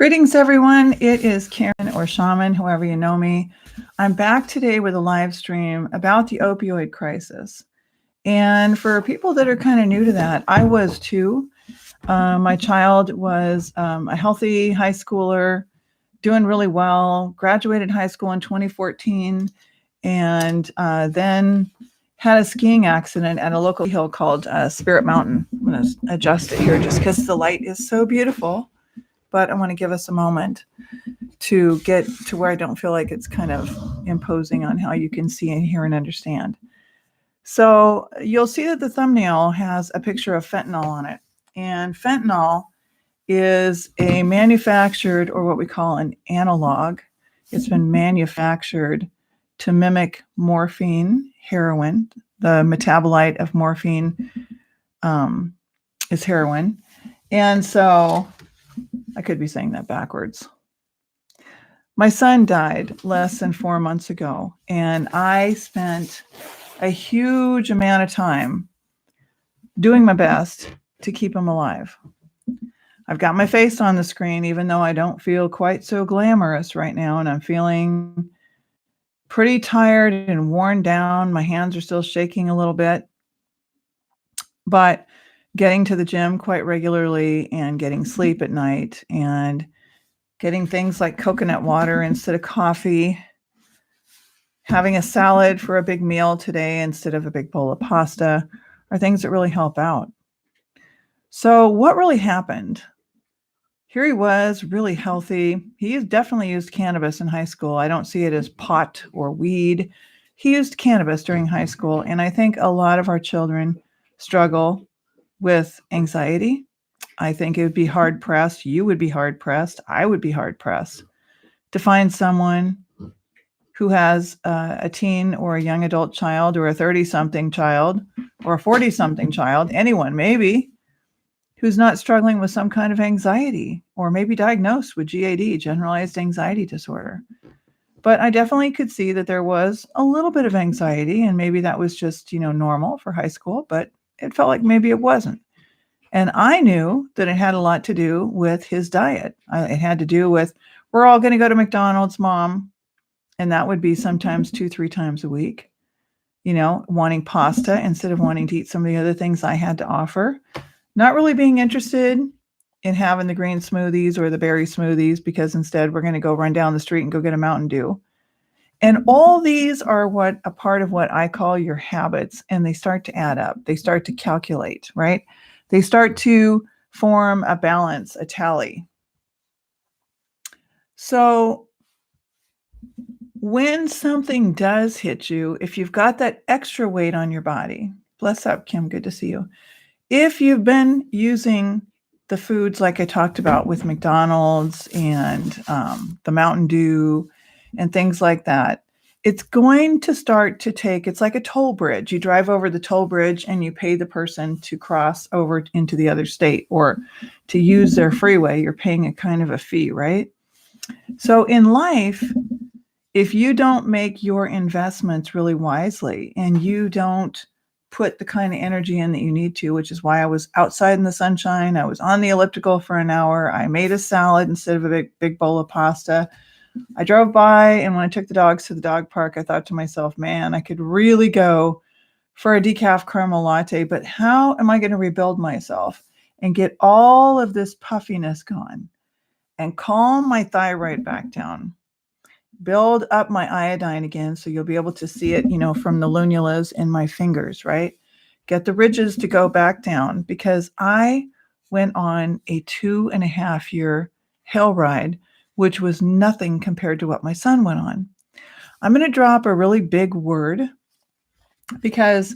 Greetings, everyone. It is Karen or Shaman, whoever you know me. I'm back today with a live stream about the opioid crisis. And for people that are kind of new to that, I was too. My child was a healthy high schooler, doing really well, graduated high school in 2014, and then had a skiing accident at a local hill called Spirit Mountain. I'm going to adjust it here just because the light is so beautiful. But I want to give us a moment to get to where I don't feel like it's kind of imposing on how you can see and hear and understand. So you'll see that the thumbnail has a picture of fentanyl on it. And fentanyl is a manufactured, or what we call an analog. It's been manufactured to mimic morphine, heroin. The metabolite of morphine is heroin. And so I could be saying that backwards. My son died less than 4 months ago, and I spent a huge amount of time doing my best to keep him alive. I've got my face on the screen, even though I don't feel quite so glamorous right now, and I'm feeling pretty tired and worn down. My hands are still shaking a little bit, but getting to the gym quite regularly and getting sleep at night and getting things like coconut water instead of coffee, having a salad for a big meal today instead of a big bowl of pasta are things that really help out. So what really happened? Here he was, really healthy. He definitely used cannabis in high school. I don't see it as pot or weed. He used cannabis during high school, and I think a lot of our children struggle with anxiety. I think it would be hard pressed. You would be hard pressed. I would be hard pressed to find someone who has a teen or a young adult child or a 30-something child or a 40-something child, anyone maybe, who's not struggling with some kind of anxiety or maybe diagnosed with GAD, generalized anxiety disorder. But I definitely could see that there was a little bit of anxiety, and maybe that was just, normal for high school, but it felt like maybe it wasn't. And I knew that it had a lot to do with his diet. It had to do with, we're all going to go to McDonald's, Mom. And that would be sometimes 2-3 times a week, wanting pasta instead of wanting to eat some of the other things I had to offer. Not really being interested in having the green smoothies or the berry smoothies, because instead we're going to go run down the street and go get a Mountain Dew. And all these are a part of what I call your habits, and they start to add up. They start to calculate, right? They start to form a balance, a tally. So when something does hit you, if you've got that extra weight on your body, bless up, Kim, good to see you. If you've been using the foods like I talked about with McDonald's and the Mountain Dew and things like that, it's going to start to take, it's like a toll bridge. You drive over the toll bridge and you pay the person to cross over into the other state or to use their freeway. You're paying a kind of a fee, right? So in life, if you don't make your investments really wisely and you don't put the kind of energy in that you need to, which is why I was outside in the sunshine, I was on the elliptical for an hour, I made a salad instead of a big bowl of pasta. I drove by, and when I took the dogs to the dog park, I thought to myself, man, I could really go for a decaf caramel latte, but how am I going to rebuild myself and get all of this puffiness gone and calm my thyroid back down, build up my iodine again so you'll be able to see it, from the lunulas in my fingers, right? Get the ridges to go back down, because I went on a 2.5-year hell ride, which was nothing compared to what my son went on. I'm going to drop a really big word, because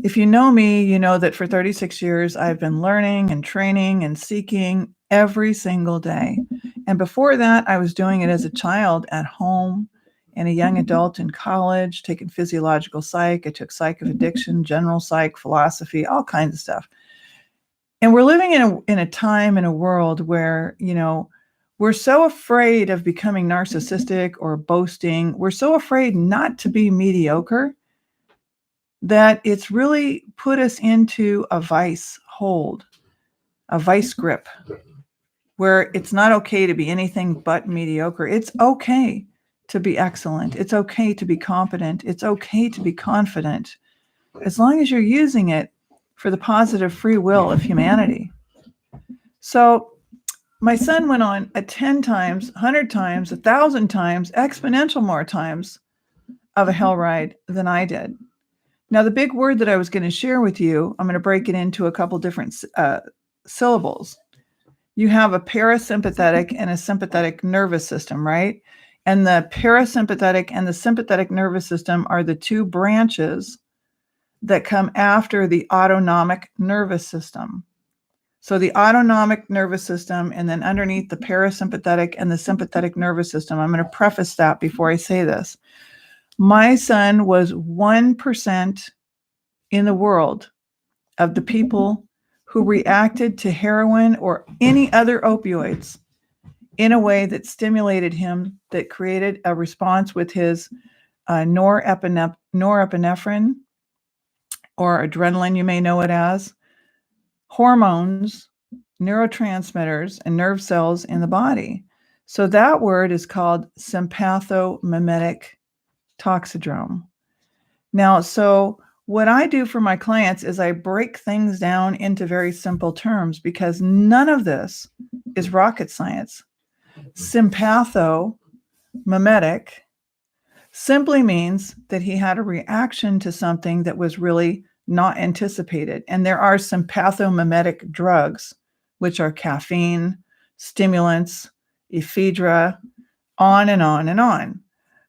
if you know me, you know that for 36 years, I've been learning and training and seeking every single day. And before that, I was doing it as a child at home and a young adult in college, taking physiological psych. I took psych of addiction, general psych, philosophy, all kinds of stuff. And we're living in a time, in a world where, we're so afraid of becoming narcissistic or boasting. We're so afraid not to be mediocre that it's really put us into a vice hold, a vice grip, where it's not okay to be anything but mediocre. It's okay to be excellent. It's okay to be competent. It's okay to be confident, as long as you're using it for the positive free will of humanity. So my son went on a 10 times, 100 times, 1,000 times, exponential more times of a hell ride than I did. Now, the big word that I was going to share with you, I'm going to break it into a couple different syllables. You have a parasympathetic and a sympathetic nervous system, right? And the parasympathetic and the sympathetic nervous system are the two branches that come after the autonomic nervous system. So the autonomic nervous system, and then underneath the parasympathetic and the sympathetic nervous system. I'm going to preface that before I say this. My son was 1% in the world of the people who reacted to heroin or any other opioids in a way that stimulated him, that created a response with his norepinephrine or adrenaline, you may know it as, hormones, neurotransmitters, and nerve cells in the body. So that word is called sympathomimetic toxidrome. Now, so what I do for my clients is I break things down into very simple terms, because none of this is rocket science. Sympathomimetic simply means that he had a reaction to something that was really not anticipated. And there are sympathomimetic drugs, which are caffeine, stimulants, ephedra, on and on and on.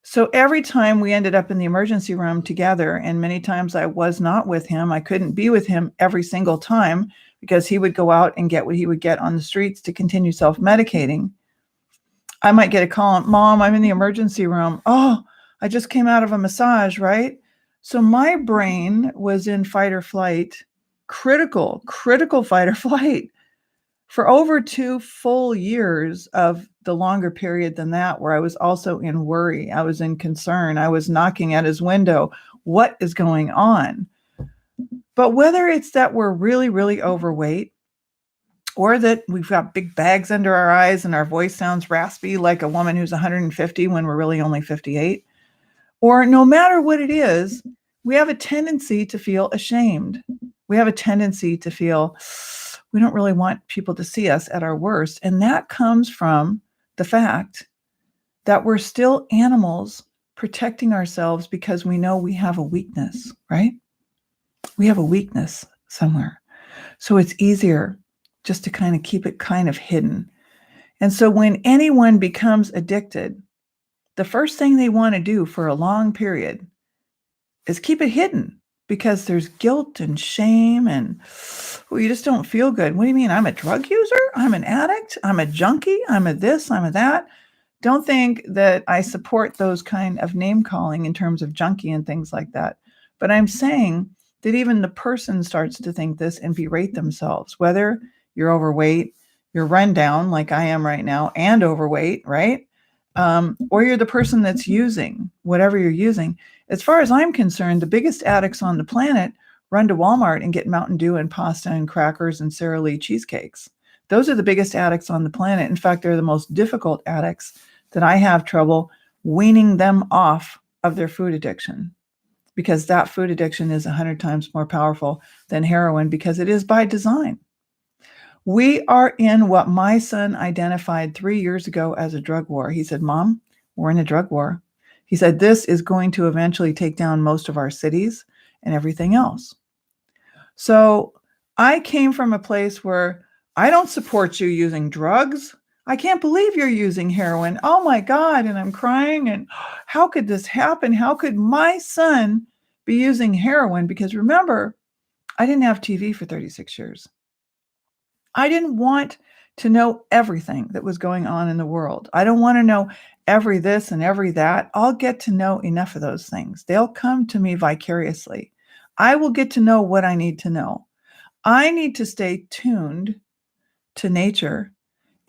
So every time we ended up in the emergency room together, and many times I was not with him, I couldn't be with him every single time because he would go out and get what he would get on the streets to continue self-medicating. I might get a call, Mom, I'm in the emergency room. Oh, I just came out of a massage, right? So my brain was in fight or flight, critical fight or flight for over 2 full years of the longer period than that, where I was also in worry. I was in concern. I was knocking at his window. What is going on? But whether it's that we're really, really overweight, or that we've got big bags under our eyes and our voice sounds raspy like a woman who's 150 when we're really only 58, or no matter what it is, we have a tendency to feel ashamed. We have a tendency to feel we don't really want people to see us at our worst. And that comes from the fact that we're still animals protecting ourselves because we know we have a weakness, right? We have a weakness somewhere. So it's easier just to kind of keep it kind of hidden. And so when anyone becomes addicted, the first thing they want to do for a long period is keep it hidden, because there's guilt and shame and, well, you just don't feel good. What do you mean? I'm a drug user? I'm an addict? I'm a junkie? I'm a this, I'm a that. Don't think that I support those kind of name calling in terms of junkie and things like that. But I'm saying that even the person starts to think this and berate themselves, whether you're overweight, you're run down like I am right now and overweight, right? Or you're the person that's using whatever you're using. As far as I'm concerned, the biggest addicts on the planet run to Walmart and get Mountain Dew and pasta and crackers and Sara Lee cheesecakes. Those are the biggest addicts on the planet. In fact, they're the most difficult addicts that I have trouble weaning them off of their food addiction, because that food addiction is 100 times more powerful than heroin, because it is by design. We are in what my son identified 3 years ago as a drug war. He said, Mom, we're in a drug war. He said, this is going to eventually take down most of our cities and everything else. So I came from a place where I don't support you using drugs. I can't believe you're using heroin. Oh my God. And I'm crying. And how could this happen? How could my son be using heroin? Because remember, I didn't have TV for 36 years. I didn't want to know everything that was going on in the world. I don't want to know every this and every that. I'll get to know enough of those things. They'll come to me vicariously. I will get to know what I need to know. I need to stay tuned to nature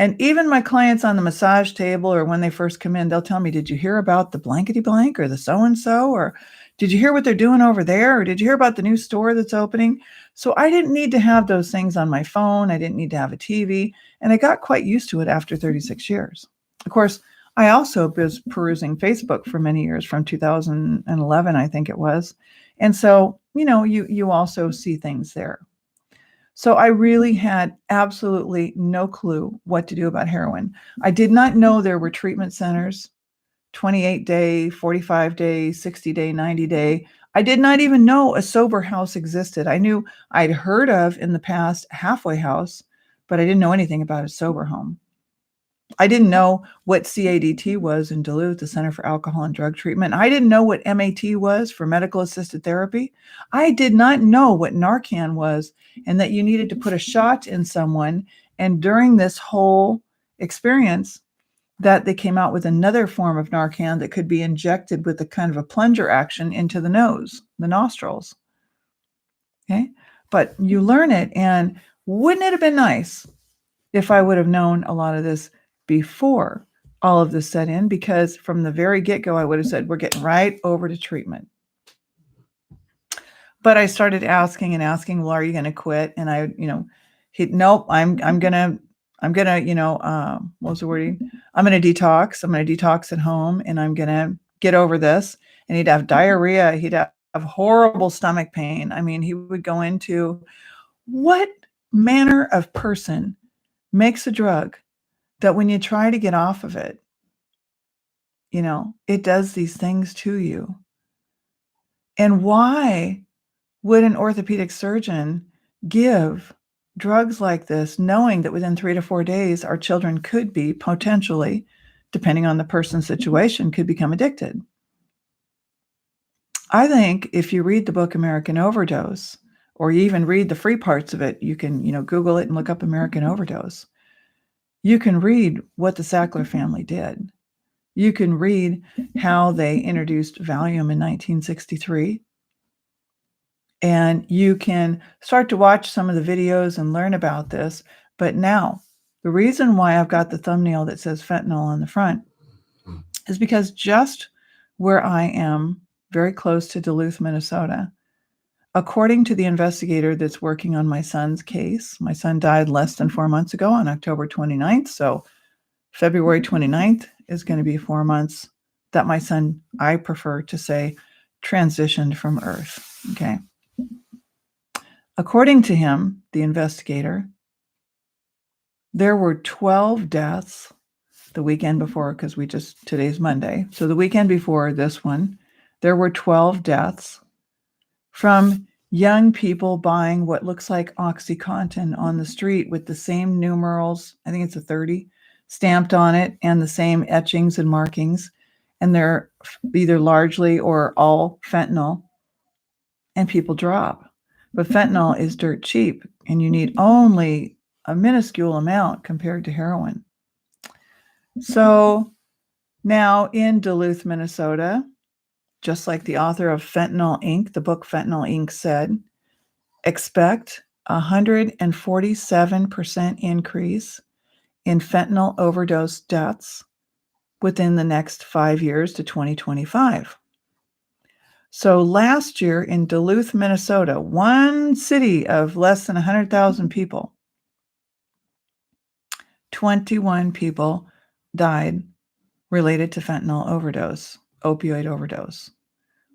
And even my clients on the massage table or when they first come in, they'll tell me, did you hear about the blankety blank or the so-and-so? Or did you hear what they're doing over there? Or did you hear about the new store that's opening? So I didn't need to have those things on my phone. I didn't need to have a TV. And I got quite used to it after 36 years. Of course, I also was perusing Facebook for many years, from 2011, I think it was. And so, you also see things there. So I really had absolutely no clue what to do about heroin. I did not know there were treatment centers, 28-day, 45-day, 60-day, 90-day. I did not even know a sober house existed. I knew I'd heard of in the past a halfway house, but I didn't know anything about a sober home. I didn't know what CADT was in Duluth, the Center for Alcohol and Drug Treatment. I didn't know what MAT was, for medical assisted therapy. I did not know what Narcan was, and that you needed to put a shot in someone. And during this whole experience, that they came out with another form of Narcan that could be injected with a kind of a plunger action into the nose, the nostrils. Okay. But you learn it. And wouldn't it have been nice if I would have known a lot of this before all of this set in? Because from the very get-go, I would have said, we're getting right over to treatment. But I started asking, well, are you going to quit? And nope, I'm going to, what was the wording? I'm going to detox. I'm going to detox at home, and I'm going to get over this. And he'd have diarrhea. He'd have horrible stomach pain. I mean, he would go into, what manner of person makes a drug that when you try to get off of it, it does these things to you? And why would an orthopedic surgeon give drugs like this, knowing that within 3 to 4 days, our children could be potentially, depending on the person's situation, could become addicted? I think if you read the book American Overdose, or you even read the free parts of it, you can, Google it and look up American Overdose. You can read what the Sackler family did. You can read how they introduced Valium in 1963. And you can start to watch some of the videos and learn about this. But now, the reason why I've got the thumbnail that says fentanyl on the front is because just where I am, very close to Duluth, Minnesota, according to the investigator that's working on my son's case, my son died less than 4 months ago on October 29th. So February 29th is going to be 4 months that my son, I prefer to say, transitioned from Earth. Okay. According to him, the investigator, there were 12 deaths the weekend before, because today's Monday. So the weekend before this one, there were 12 deaths from young people buying what looks like OxyContin on the street with the same numerals, I think it's a 30, stamped on it, and the same etchings and markings. And they're either largely or all fentanyl, and people drop. But fentanyl is dirt cheap, and you need only a minuscule amount compared to heroin. So now in Duluth, Minnesota, just like the author of Fentanyl Inc., the book Fentanyl Inc. said, expect 147% increase in fentanyl overdose deaths within the next 5 years to 2025. So last year in Duluth, Minnesota, one city of less than 100,000 people, 21 people died related to fentanyl overdose, opioid overdose.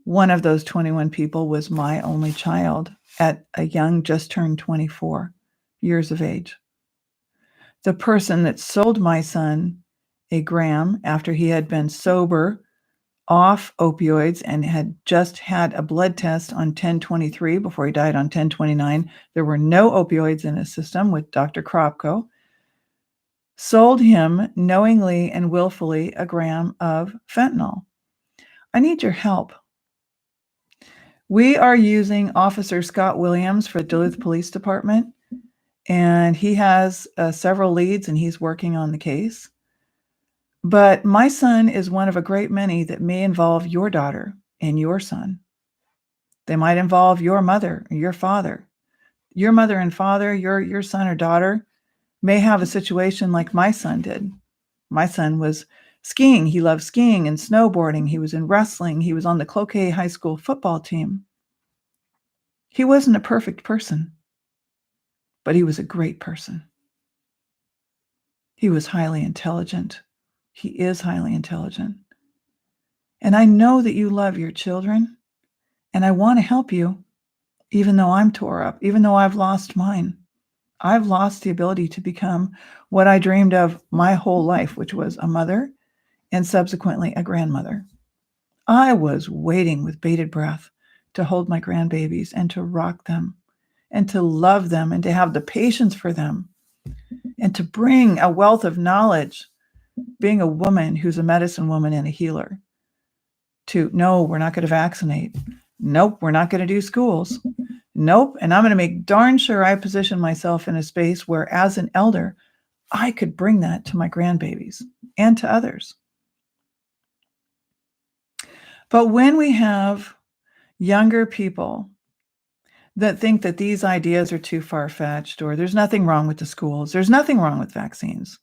One of those 21 people was my only child at a young, just turned 24 years of age. The person that sold my son a gram after he had been sober, off opioids, and had just had a blood test on 10/23 before he died on 10/29. There were no opioids in his system with Dr. Kropko. Sold him knowingly and willfully a gram of fentanyl. I need your help. We are using Officer Scott Williams for the Duluth Police Department, and he has several leads, and he's working on the case. But my son is one of a great many that may involve your daughter and your son. They might involve your mother or your father, your mother and father, your son or daughter. may have a situation like my son did. My son was skiing. He loved skiing and snowboarding. He was in wrestling. He was on the Cloquet High School football team. He wasn't a perfect person, but he was a great person. He was highly intelligent. He is highly intelligent. And I know that you love your children, and I want to help you, even though I'm tore up, even though I've lost mine. I've lost the ability to become what I dreamed of my whole life, which was a mother and subsequently a grandmother. I was waiting with bated breath to hold my grandbabies and to rock them and to love them and to have the patience for them and to bring a wealth of knowledge, being a woman who's a medicine woman and a healer, to no, we're not going to vaccinate. Nope, we're not going to do schools. Nope. And I'm going to make darn sure I position myself in a space where, as an elder, I could bring that to my grandbabies and to others. But when we have younger people that think that these ideas are too far-fetched, or there's nothing wrong with the schools, there's nothing wrong with vaccines,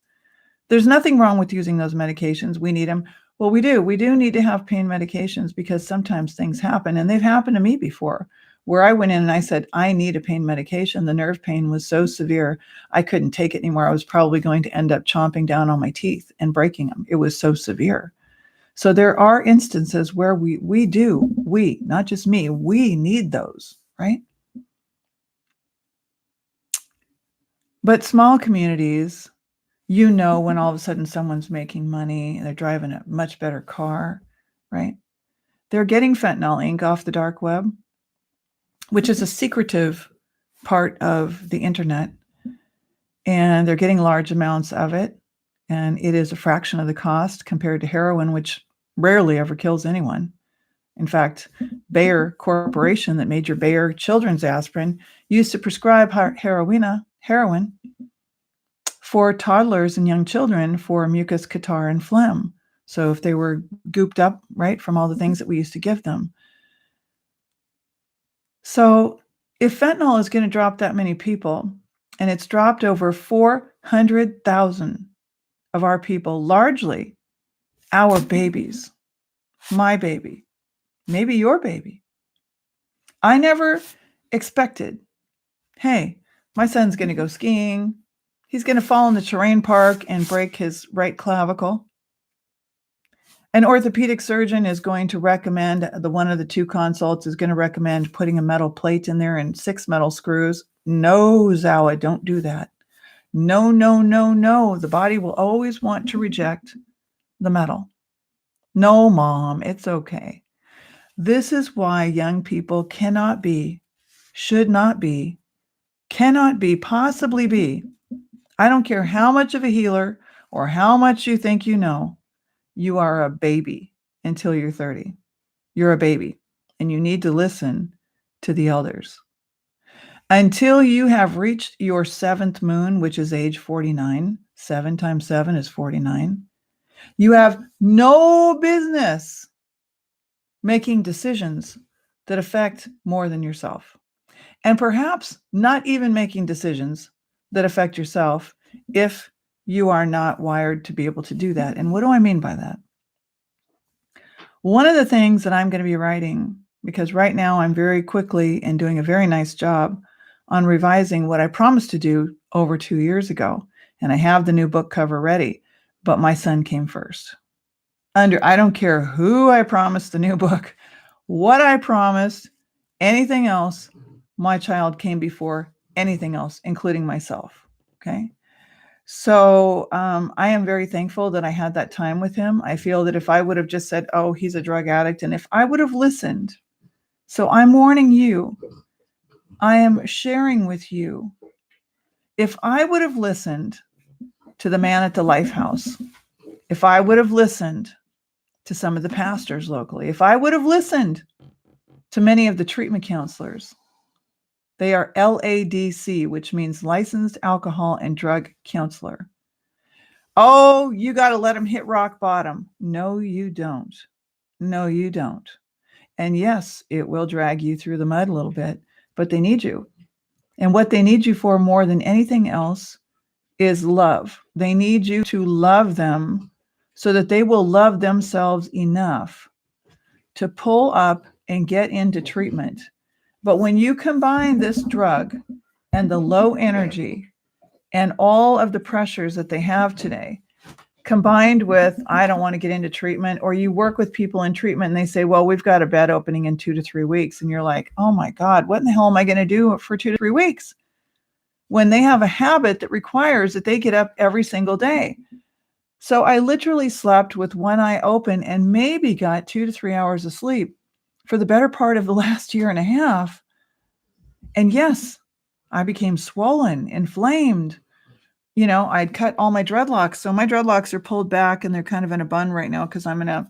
there's nothing wrong with using those medications, we need them. Well, we do need to have pain medications because sometimes things happen, and they've happened to me before, where I went in and I said, I need a pain medication. The nerve pain was so severe, I couldn't take it anymore. I was probably going to end up chomping down on my teeth and breaking them. It was so severe. So there are instances where we, not just me, we need those, right? But small communities, when all of a sudden someone's making money and they're driving a much better car, right? They're getting fentanyl ink off the dark web, which is a secretive part of the internet. And they're getting large amounts of it. And it is a fraction of the cost compared to heroin, which rarely ever kills anyone. In fact, Bayer Corporation, that made your Bayer children's aspirin, used to prescribe heroin for toddlers and young children for mucus, catarrh, and phlegm. So if they were gooped up, right, from all the things that we used to give them. So if fentanyl is going to drop that many people, and it's dropped over 400,000 of our people, largely our babies, my baby, maybe your baby. I never expected, hey, my son's going to go skiing. He's going to fall in the terrain park and break his right clavicle. An orthopedic surgeon is going to recommend, the one of the two consults is going to recommend putting a metal plate in there and 6 metal screws. No, Zawa, don't do that. No, no, no, no. The body will always want to reject the metal. No, Mom, it's okay. This is why young people cannot be, should not be, cannot be, possibly be. I don't care how much of a healer or how much you think you know, you are a baby until you're 30. You're a baby, and you need to listen to the elders. Until you have reached your 7th moon, which is age 49, 7 times 7 is 49, you have no business making decisions that affect more than yourself. And perhaps not even making decisions that affect yourself if you are not wired to be able to do that. And what do I mean by that? One of the things that I'm going to be writing, because right now I'm very quickly and doing a very nice job on revising what I promised to do over 2 years ago. And I have the new book cover ready, but my son came first. I don't care who I promised the new book, what I promised, anything else, my child came before anything else, including myself. Okay. So I am very thankful that I had that time with him. I feel that if I would have just said, oh, he's a drug addict, and if I would have listened, so I'm warning you, I am sharing with you, if I would have listened to the man at the Lifehouse, if I would have listened to some of the pastors locally, if I would have listened to many of the treatment counselors, they are LADC, which means licensed alcohol and drug counselor. Oh, you got to let them hit rock bottom. No, you don't. No, you don't. And yes, it will drag you through the mud a little bit, but they need you. And what they need you for more than anything else is love. They need you to love them so that they will love themselves enough to pull up and get into treatment. But when you combine this drug and the low energy and all of the pressures that they have today, combined with, I don't want to get into treatment, or you work with people in treatment and they say, well, we've got a bed opening in 2 to 3 weeks. And you're like, oh my God, what in the hell am I going to do for 2 to 3 weeks? When they have a habit that requires that they get up every single day. So I literally slept with one eye open and maybe got 2 to 3 hours of sleep for the better part of the last year and a half. And yes, I became swollen, inflamed. I'd cut all my dreadlocks. So my dreadlocks are pulled back and they're kind of in a bun right now because I'm going to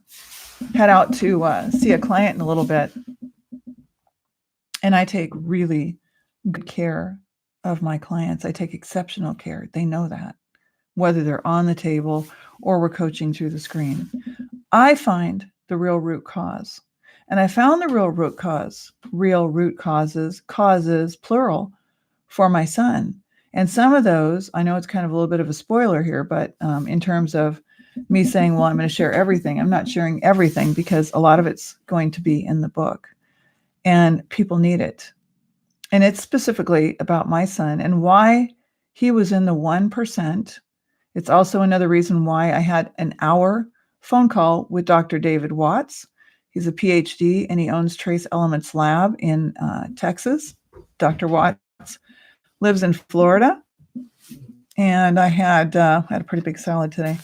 head out to see a client in a little bit. And I take really good care of my clients. I take exceptional care. They know that, whether they're on the table or we're coaching through the screen. I find the real root cause. And I found the real root causes, plural, for my son. And some of those, I know it's kind of a little bit of a spoiler here, but in terms of me saying, well, I'm going to share everything, I'm not sharing everything because a lot of it's going to be in the book and people need it. And it's specifically about my son and why he was in the 1%. It's also another reason why I had an hour phone call with Dr. David Watts. He's a PhD and he owns Trace Elements Lab in Texas. Dr. Watts lives in Florida. And I had a pretty big salad today.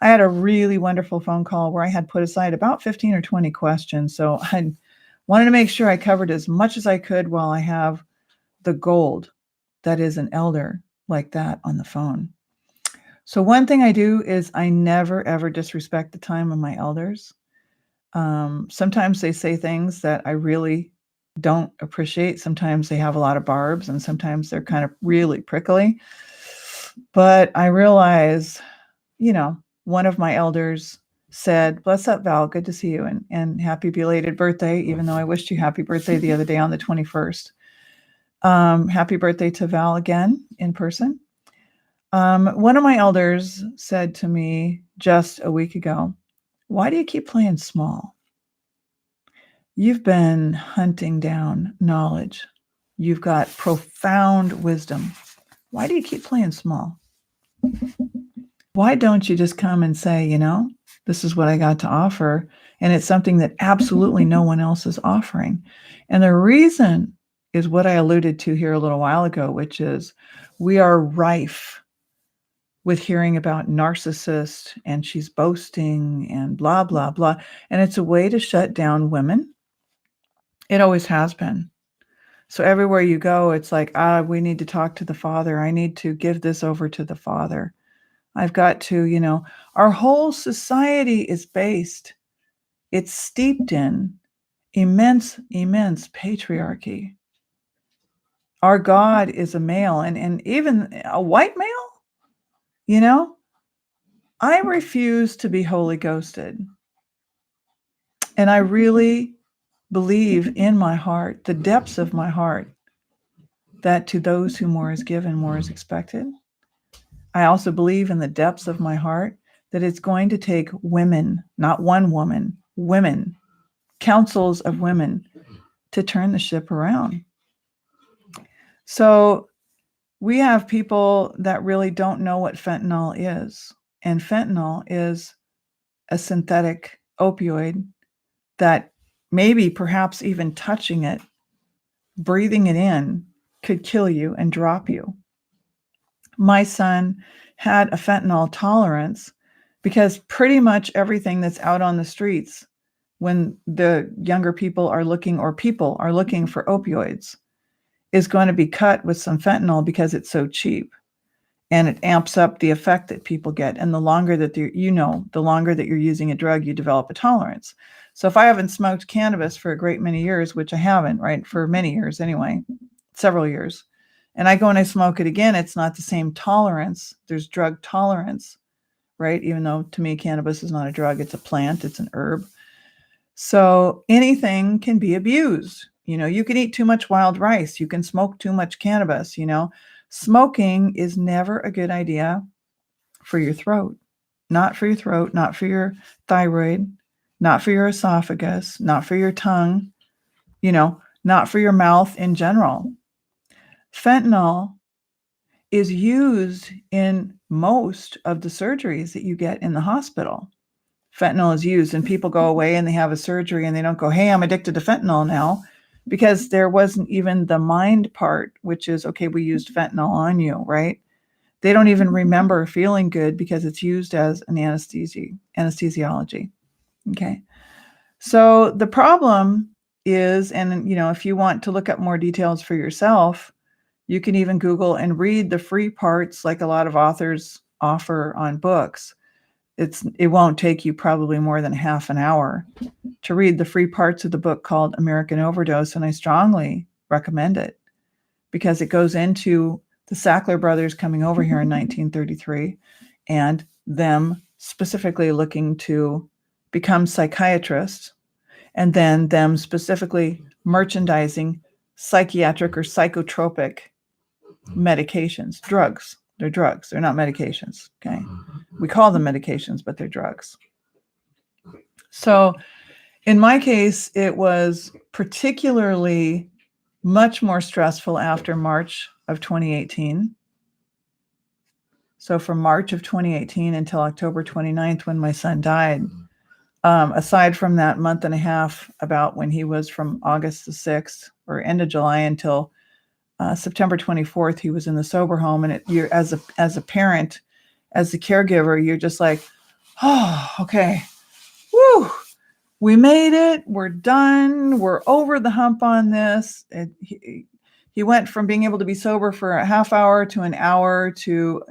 I had a really wonderful phone call where I had put aside about 15 or 20 questions. So I wanted to make sure I covered as much as I could while I have the gold that is an elder like that on the phone. So one thing I do is I never, ever disrespect the time of my elders. Sometimes they say things that I really don't appreciate. Sometimes they have a lot of barbs and sometimes they're kind of really prickly. But I realize, one of my elders said, bless up, Val, good to see you, and happy belated birthday, even though I wished you happy birthday the other day on the 21st. Happy birthday to Val again in person. One of my elders said to me just a week ago, why do you keep playing small? You've been hunting down knowledge. You've got profound wisdom. Why do you keep playing small? Why don't you just come and say, this is what I got to offer, and it's something that absolutely no one else is offering. And the reason is what I alluded to here a little while ago, which is we are rife with hearing about narcissists and she's boasting and blah, blah, blah. And it's a way to shut down women. It always has been. So everywhere you go, it's like, we need to talk to the Father. I need to give this over to the Father. I've got to, our whole society is based, it's steeped in immense, immense patriarchy. Our God is a male and even a white male, I refuse to be Holy Ghosted. And I really believe in my heart, the depths of my heart, that to those who more is given, more is expected. I also believe in the depths of my heart that it's going to take women, not one woman, women, councils of women to turn the ship around. So we have people that really don't know what fentanyl is. And fentanyl is a synthetic opioid that maybe perhaps even touching it, breathing it in could kill you and drop you. My son had a fentanyl tolerance because pretty much everything that's out on the streets when the younger people are looking for opioids is going to be cut with some fentanyl because it's so cheap and it amps up the effect that people get. And the longer that the longer that you're using a drug, you develop a tolerance. So if I haven't smoked cannabis for a great many years, which I haven't, right, for many years anyway, several years, and I go and I smoke it again, it's not the same tolerance. There's drug tolerance, right? Even though to me, cannabis is not a drug, it's a plant, it's an herb. So anything can be abused. You can eat too much wild rice. You can smoke too much cannabis, Smoking is never a good idea for your throat. Not for your throat, not for your thyroid, not for your esophagus, not for your tongue, not for your mouth in general. Fentanyl is used in most of the surgeries that you get in the hospital. Fentanyl is used, and people go away and they have a surgery and they don't go, hey, I'm addicted to fentanyl now, because there wasn't even the mind part, which is, okay, we used fentanyl on you, right? They don't even remember feeling good because it's used as an anesthesiology. Okay. So the problem is, and if you want to look up more details for yourself, you can even Google and read the free parts like a lot of authors offer on books. It won't take you probably more than half an hour to read the free parts of the book called American Overdose, and I strongly recommend it because it goes into the Sackler brothers coming over here in 1933 and them specifically looking to become psychiatrists, and then them specifically merchandising psychiatric or psychotropic medications, drugs. They're drugs. They're not medications. Okay. We call them medications, but they're drugs. So in my case, it was particularly much more stressful after March of 2018. So from March of 2018 until October 29th, when my son died, aside from that month and a half, about when he was from August the 6th or end of July until September 24th, he was in the sober home. And you're as a parent, as the caregiver, you're just like, oh, okay, woo, we made it. We're done. We're over the hump on this. He went from being able to be sober for a half hour to an hour to,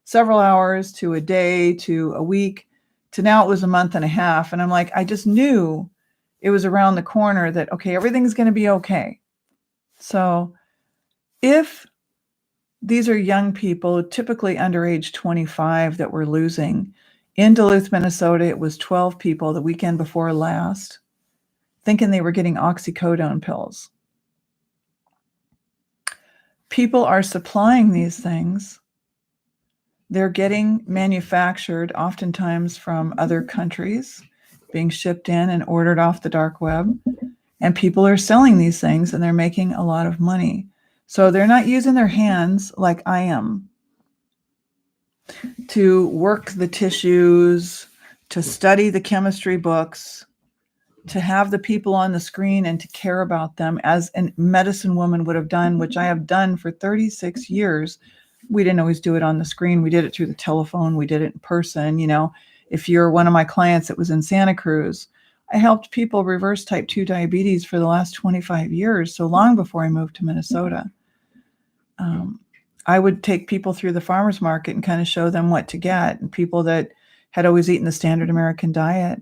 several hours to a day to a week to now it was a month and a half. And I'm like, I just knew it was around the corner that, okay, everything's going to be okay. So if these are young people, typically under age 25, that we're losing, in Duluth, Minnesota, it was 12 people the weekend before last, thinking they were getting oxycodone pills. People are supplying these things. They're getting manufactured, oftentimes from other countries, being shipped in and ordered off the dark web. And people are selling these things and they're making a lot of money. So they're not using their hands like I am to work the tissues, to study the chemistry books, to have the people on the screen and to care about them as a medicine woman would have done, which I have done for 36 years. We didn't always do it on the screen. We did it through the telephone. We did it in person. If you're one of my clients that was in Santa Cruz, I helped people reverse type 2 diabetes for the last 25 years, so long before I moved to Minnesota. I would take people through the farmer's market and kind of show them what to get, and people that had always eaten the standard American diet.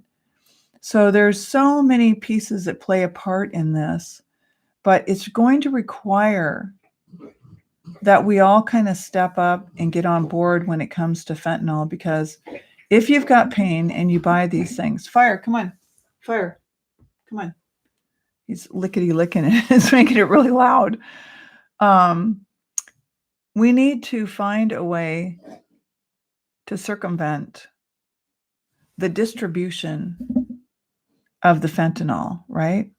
So there's so many pieces that play a part in this, but it's going to require that we all kind of step up and get on board when it comes to fentanyl, because if you've got pain and you buy these things, Fire, come on, Fire, come on. He's lickety-licking it. It's making it really loud. We need to find a way to circumvent the distribution of the fentanyl, right?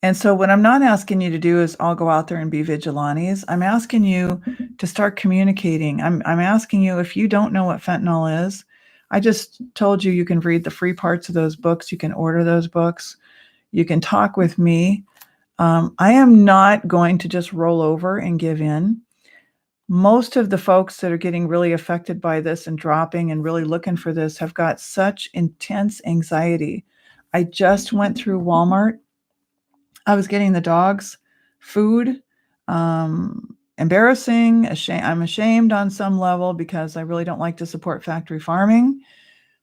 And so what I'm not asking you to do is all go out there and be vigilantes. I'm asking you to start communicating. I'm asking you, if you don't know what fentanyl is, I just told you can read the free parts of those books. You can order those books. You can talk with me. I am not going to just roll over and give in. Most of the folks that are getting really affected by this and dropping and really looking for this have got such intense anxiety. I just went through Walmart. I was getting the dogs food. Embarrassing. I'm ashamed on some level because I really don't like to support factory farming.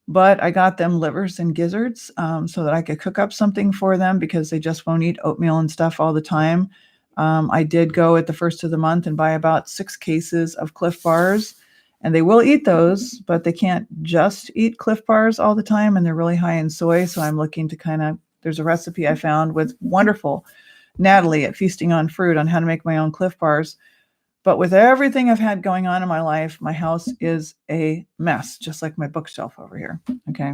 But I got them livers and gizzards so that I could cook up something for them because they just won't eat oatmeal and stuff all the time. I did go at the first of the month and buy about 6 cases of Cliff Bars, and they will eat those, but they can't just eat Cliff Bars all the time, and they're really high in soy. So I'm looking to there's a recipe I found with wonderful Natalie at Feasting on Fruit on how to make my own Cliff Bars. But with everything I've had going on in my life, my house is a mess, just like my bookshelf over here. Okay.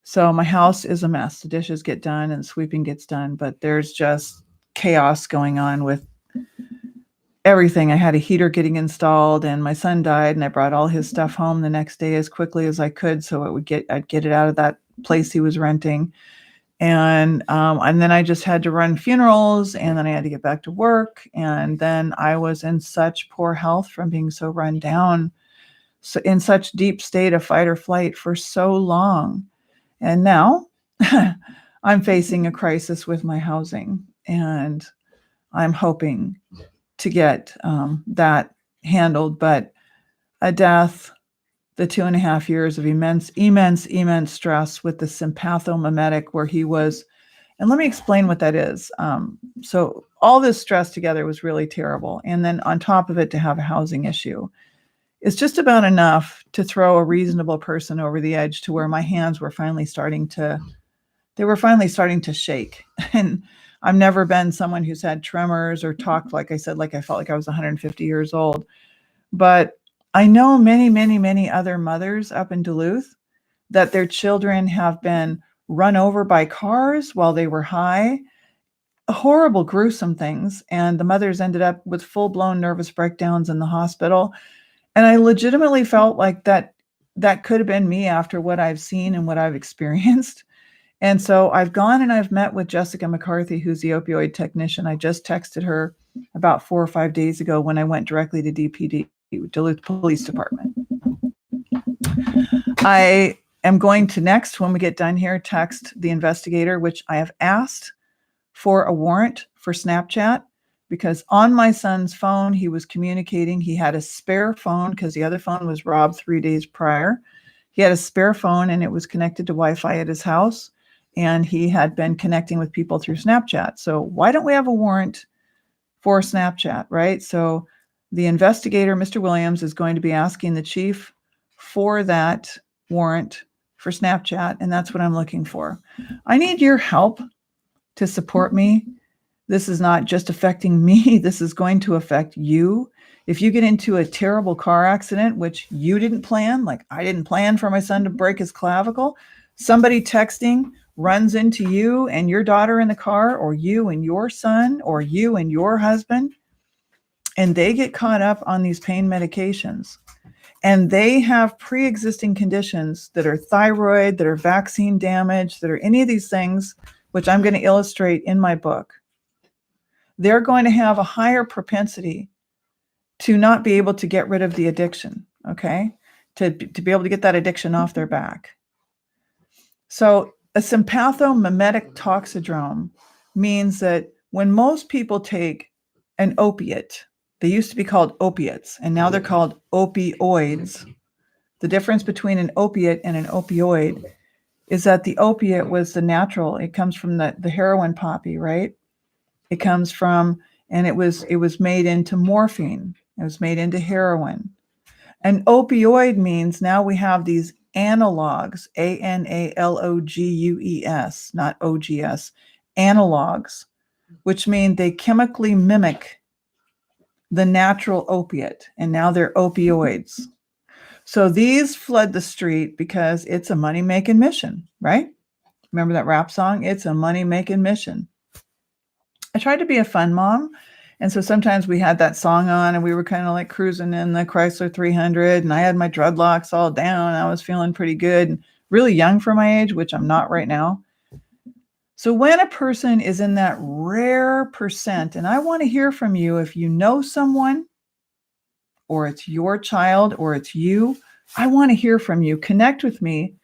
So my house is a mess. The dishes get done and sweeping gets done, but there's just chaos going on with everything. I had a heater getting installed and my son died and I brought all his stuff home the next day as quickly as I could so I'd get it out of that place he was renting. And then I just had to run funerals and then I had to get back to work. And then I was in such poor health from being so run down, so in such deep state of fight or flight for so long. And now I'm facing a crisis with my housing and I'm hoping to get that handled. But a death, the 2.5 years of immense stress with the sympathomimetic where he was. And let me explain what that is. So all this stress together was really terrible. And then on top of it, to have a housing issue is just about enough to throw a reasonable person over the edge to where my hands were finally starting to shake. And I've never been someone who's had tremors or talked, like I said, like I felt like I was 150 years old. But I know many, many, many other mothers up in Duluth that their children have been run over by cars while they were high, horrible, gruesome things. And the mothers ended up with full-blown nervous breakdowns in the hospital. And I legitimately felt like that could have been me after what I've seen and what I've experienced. And so I've gone and I've met with Jessica McCarthy, who's the opioid technician. I just texted her about 4 or 5 days ago when I went directly to DPD, Duluth Police Department. I am going to next, when we get done here, text the investigator, which I have asked for a warrant for Snapchat, because on my son's phone, he was communicating. He had a spare phone because the other phone was robbed 3 days prior. He had a spare phone and it was connected to Wi-Fi at his house. And he had been connecting with people through Snapchat. So why don't we have a warrant for Snapchat, right? So the investigator, Mr. Williams, is going to be asking the chief for that warrant for Snapchat. And that's what I'm looking for. I need your help to support me. This is not just affecting me. This is going to affect you. If you get into a terrible car accident, which you didn't plan, like I didn't plan for my son to break his clavicle, somebody texting runs into you and your daughter in the car, or you and your son, or you and your husband, and they get caught up on these pain medications, and they have pre-existing conditions that are thyroid, that are vaccine damage, that are any of these things, which I'm going to illustrate in my book, they're going to have a higher propensity to not be able to get rid of the addiction, okay? To be able to get that addiction off their back. So a sympathomimetic toxidrome means that when most people take an opiate, they used to be called opiates, and now they're called opioids. The difference between an opiate and an opioid is that the opiate was the natural. It comes from the heroin poppy, right? It comes from, and it was made into morphine. It was made into heroin. An opioid means now we have these analogs, analogues, not OGS, analogs, which mean they chemically mimic the natural opiate, and now they're opioids. So these flood the street because it's a money-making mission, right? Remember that rap song? It's a money-making mission. I tried to be a fun mom. And so sometimes we had that song on and we were kind of like cruising in the Chrysler 300 and I had my dreadlocks all down. I was feeling pretty good and really young for my age, which I'm not right now. So when a person is in that rare percent, and I want to hear from you if you know someone or it's your child or it's you, I want to hear from you. Connect with me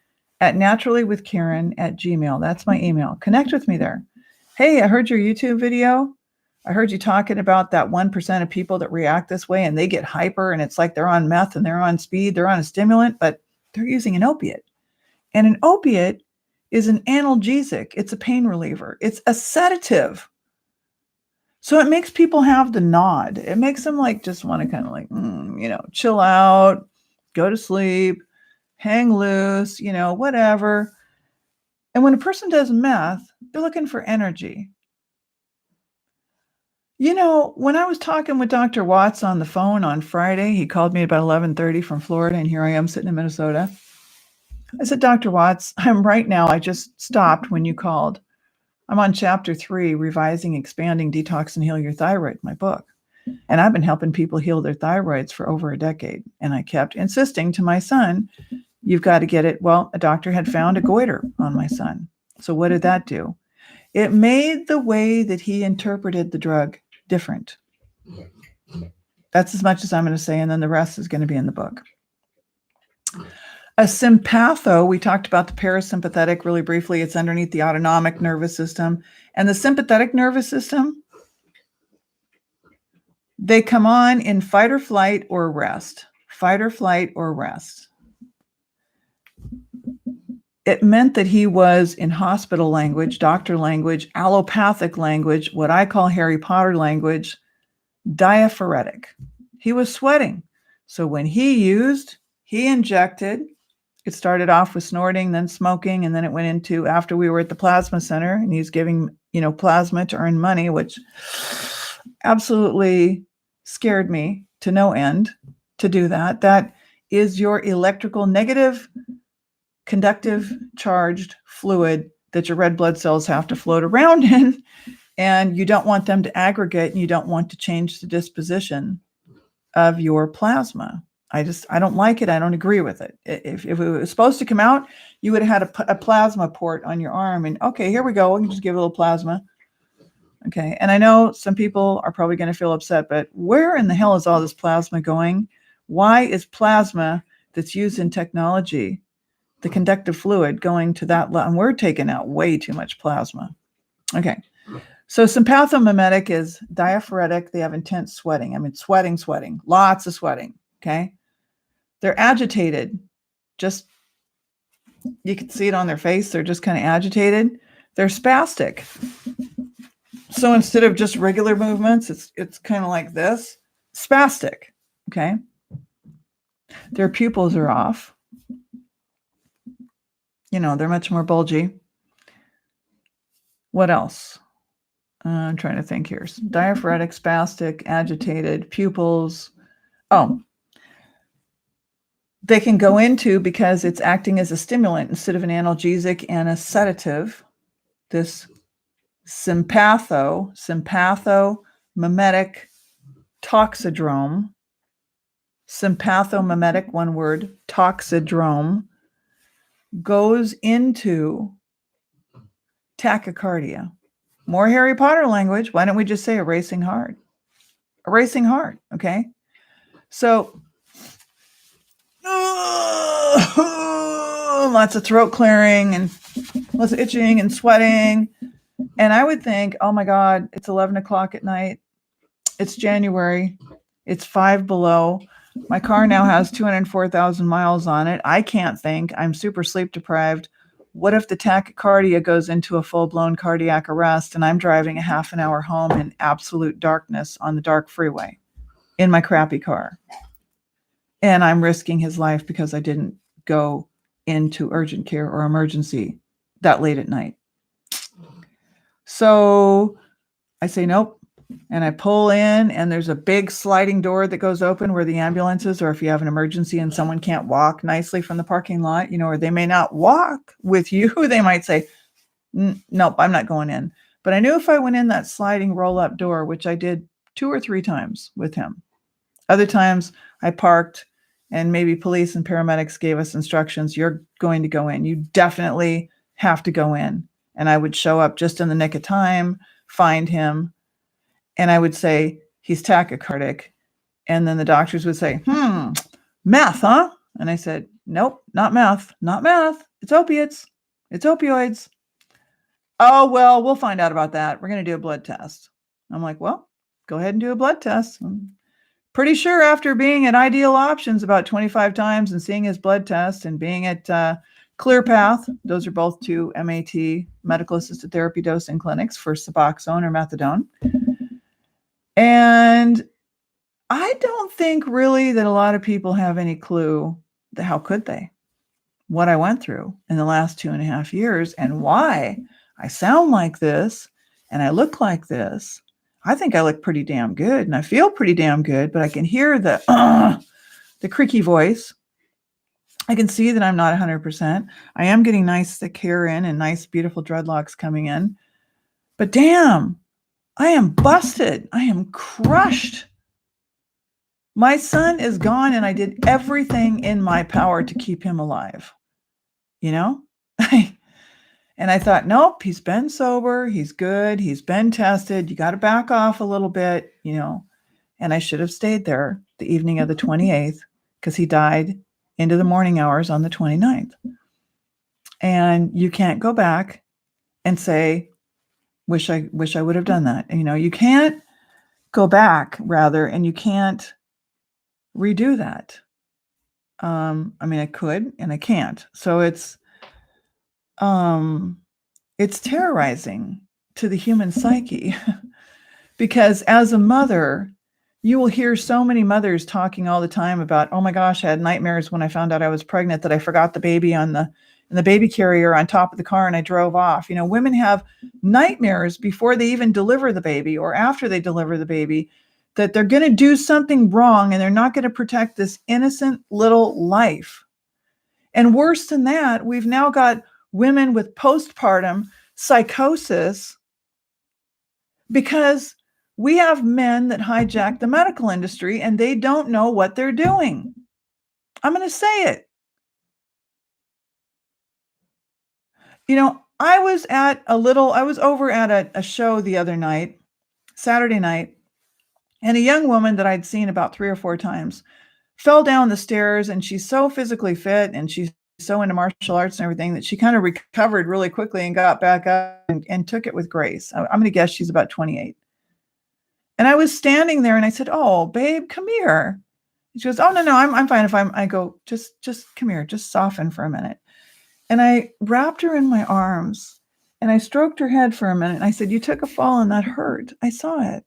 at naturallywithkaren@gmail.com. That's my email. Connect with me there. Hey, I heard your YouTube video. I heard you talking about that 1% of people that react this way and they get hyper and it's like they're on meth and they're on speed, they're on a stimulant, but they're using an opiate. And an opiate is an analgesic. It's a pain reliever. It's a sedative. So it makes people have the nod. It makes them like just want to kind of like, chill out, go to sleep, hang loose, whatever. And when a person does meth, they're looking for energy. When I was talking with Dr. Watts on the phone on Friday, he called me about 11:30 from Florida, and here I am sitting in Minnesota. I said, Dr. Watts, I just stopped when you called. I'm on chapter 3, Revising, Expanding, Detox, and Heal Your Thyroid, my book. And I've been helping people heal their thyroids for over a decade. And I kept insisting to my son, you've got to get it. Well, a doctor had found a goiter on my son. So what did that do? It made the way that he interpreted the drug different. That's as much as I'm going to say, and then the rest is going to be in the book. A sympatho, we talked about the parasympathetic really briefly. It's underneath the autonomic nervous system. And the sympathetic nervous system, they come on in fight or flight or rest. Fight or flight or rest. It meant that he was, in hospital language, doctor language, allopathic language, what I call Harry Potter language, diaphoretic. He was sweating. So when he injected. It started off with snorting, then smoking, and then it went into, after we were at the plasma center, and he's giving, plasma to earn money, which absolutely scared me to no end to do that. That is your electrical negative conductive charged fluid that your red blood cells have to float around in, and you don't want them to aggregate, and you don't want to change the disposition of your plasma. I don't like it. I don't agree with it. If it was supposed to come out, you would have had a plasma port on your arm, and okay, here we go. We can just give a little plasma. Okay. And I know some people are probably going to feel upset, but where in the hell is all this plasma going? Why is plasma that's used in technology, the conductive fluid, going to that level? And we're taking out way too much plasma. Okay. So sympathomimetic is diaphoretic. They have intense sweating. I mean, sweating, lots of sweating. Okay. They're agitated. Just, you can see it on their face. They're just kind of agitated. They're spastic. So instead of just regular movements, it's kind of like this, spastic. Okay. Their pupils are off. They're much more bulgy. What else? I'm trying to think here. Diaphoretic, spastic, agitated, pupils. Oh, they can go into, because it's acting as a stimulant instead of an analgesic and a sedative, this sympathomimetic toxidrome, sympathomimetic, one word, toxidrome, goes into tachycardia. More Harry Potter language. Why don't we just say a racing heart? A racing heart, okay? So, lots of throat clearing and lots of itching and sweating. And I would think, oh my God, it's 11 o'clock at night. It's January. It's 5 below. My car now has 204,000 miles on it. I can't think. I'm super sleep deprived. What if the tachycardia goes into a full-blown cardiac arrest and I'm driving a half an hour home in absolute darkness on the dark freeway in my crappy car? And I'm risking his life because I didn't go into urgent care or emergency that late at night. So I say, nope. And I pull in, and there's a big sliding door that goes open where the ambulances, or if you have an emergency and someone can't walk nicely from the parking lot, or they may not walk with you, they might say, nope, I'm not going in. But I knew if I went in that sliding roll-up door, which I did 2 or 3 times with him. Other times I parked, and maybe police and paramedics gave us instructions. You're going to go in. You definitely have to go in. And I would show up just in the nick of time, find him, and I would say, he's tachycardic. And then the doctors would say, meth, huh? And I said, nope, not meth, not meth. It's opiates. It's opioids. Oh, well, we'll find out about that. We're going to do a blood test. I'm like, well, go ahead and do a blood test. I'm pretty sure after being at Ideal Options about 25 times and seeing his blood test and being at ClearPath, those are both 2 MAT, medical assisted therapy dosing clinics for Suboxone or methadone. And I don't think really that a lot of people have any clue that how could they, what I went through in the last 2.5 years and why I sound like this and I look like this. I think I look pretty damn good and I feel pretty damn good, but I can hear the creaky voice. I can see that I'm not 100%. I am getting nice thick hair in and nice, beautiful dreadlocks coming in. But damn, I am busted. I am crushed. My son is gone and I did everything in my power to keep him alive. You know? And I thought, nope, he's been sober. He's good. He's been tested. You got to back off a little bit, you know. And I should have stayed there the evening of the 28th because he died into the morning hours on the 29th. And you can't go back and say, wish I would have done that. And, you know, you can't go back rather, and you can't redo that. I mean, I could and I can't. So it's terrorizing to the human psyche because as a mother, you will hear so many mothers talking all the time about, oh my gosh, I had nightmares when I found out I was pregnant that I forgot the baby in the baby carrier on top of the car and I drove off. You know, women have nightmares before they even deliver the baby or after they deliver the baby that they're going to do something wrong and they're not going to protect this innocent little life. And worse than that, we've now got women with postpartum psychosis because we have men that hijack the medical industry and they don't know what they're doing. I'm going to say it. You know, I was over at a show the other night, Saturday night, and a young woman that I'd seen about 3 or 4 times fell down the stairs, and she's so physically fit and she's so into martial arts and everything that she kind of recovered really quickly and got back up and took it with grace. I'm going to guess she's about 28. And I was standing there and I said, "Oh, babe, come here." And she goes, "Oh, no, I'm fine if I go, just come here, just soften for a minute." And I wrapped her in my arms and I stroked her head for a minute. And I said, "You took a fall and that hurt. I saw it.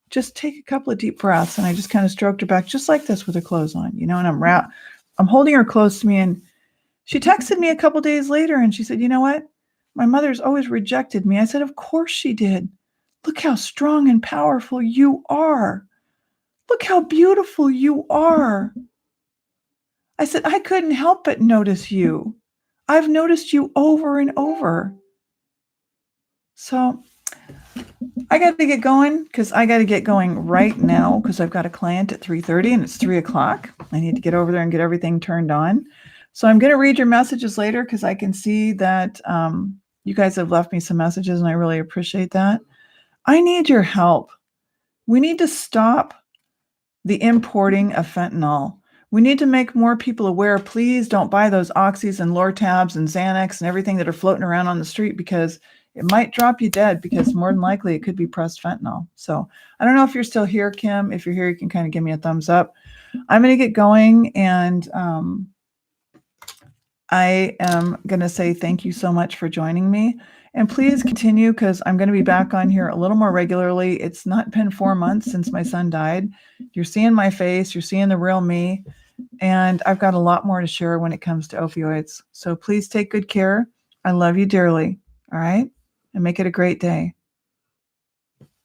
Just take a couple of deep breaths." And I just kind of stroked her back just like this with her clothes on, you know, and I'm holding her close to me. And she texted me a couple of days later and she said, "You know what? My mother's always rejected me." I said, "Of course she did. Look how strong and powerful you are. Look how beautiful you are." I said, "I couldn't help but notice you. I've noticed you over and over." So I got to get going because I got to get going right now because I've got a client at 3:30 and it's 3:00. I need to get over there and get everything turned on. So I'm going to read your messages later because I can see that you guys have left me some messages and I really appreciate that. I need your help. We need to stop the importing of fentanyl. We need to make more people aware. Please don't buy those Oxys and Lortabs and Xanax and everything that are floating around on the street because it might drop you dead because more than likely it could be pressed fentanyl. So I don't know if you're still here, Kim. If you're here, you can kind of give me a thumbs up. I'm going to get going and I am going to say thank you so much for joining me. And please continue because I'm going to be back on here a little more regularly. It's not been 4 months since my son died. You're seeing my face. You're seeing the real me. And I've got a lot more to share when it comes to opioids. So please take good care. I love you dearly. All right? And make it a great day.